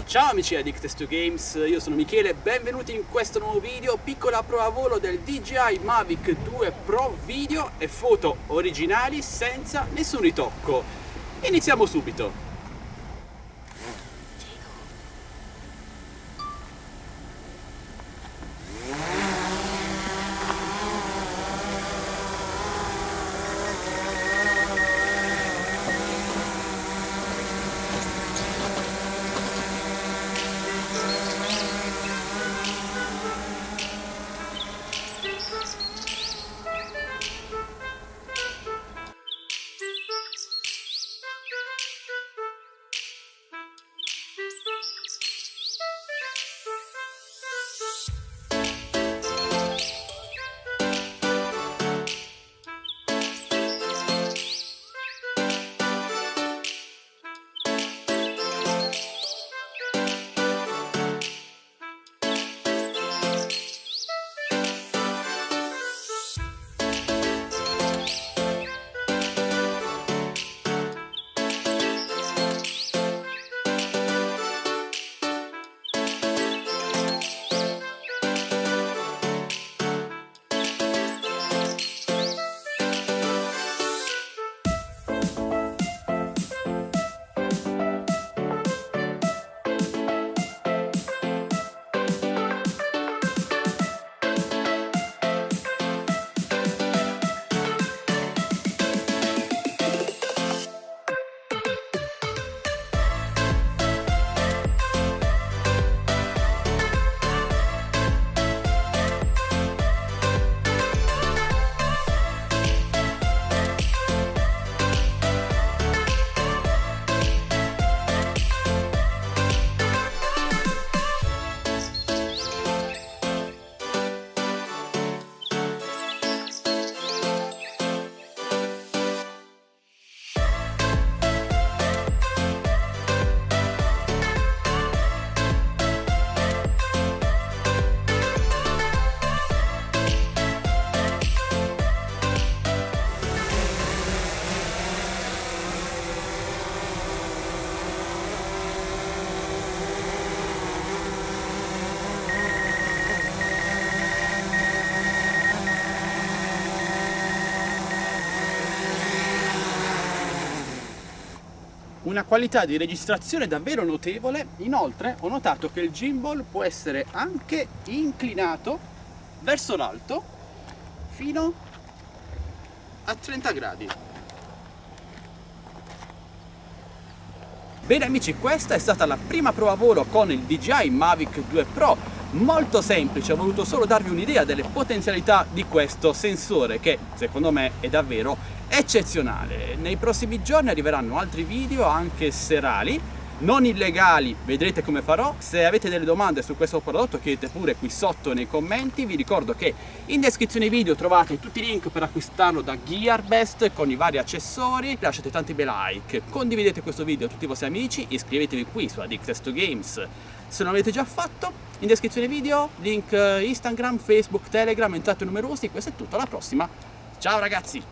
Ciao amici di Addict2Games, io sono Michele, benvenuti in questo nuovo video, piccola prova volo del DJI Mavic 2 Pro video e foto originali senza nessun ritocco. Iniziamo subito. Una qualità di registrazione davvero notevole. Inoltre ho notato che il gimbal può essere anche inclinato verso l'alto fino a 30 gradi. Bene amici, questa è stata la prima prova volo con il DJI Mavic 2 Pro, molto semplice, ho voluto solo darvi un'idea delle potenzialità di questo sensore che secondo me è davvero eccezionale. Nei prossimi giorni arriveranno altri video anche serali, non illegali, vedrete come farò. Se avete delle domande su questo prodotto chiedete pure qui sotto nei commenti. Vi ricordo che in descrizione video trovate tutti i link per acquistarlo da Gearbest con i vari accessori. Lasciate tanti bei like, condividete questo video a tutti i vostri amici, iscrivetevi qui su Addict2Games se non l'avete già fatto. In descrizione video link Instagram, Facebook, Telegram, entrate numerosi. Questo è tutto, alla prossima, ciao ragazzi!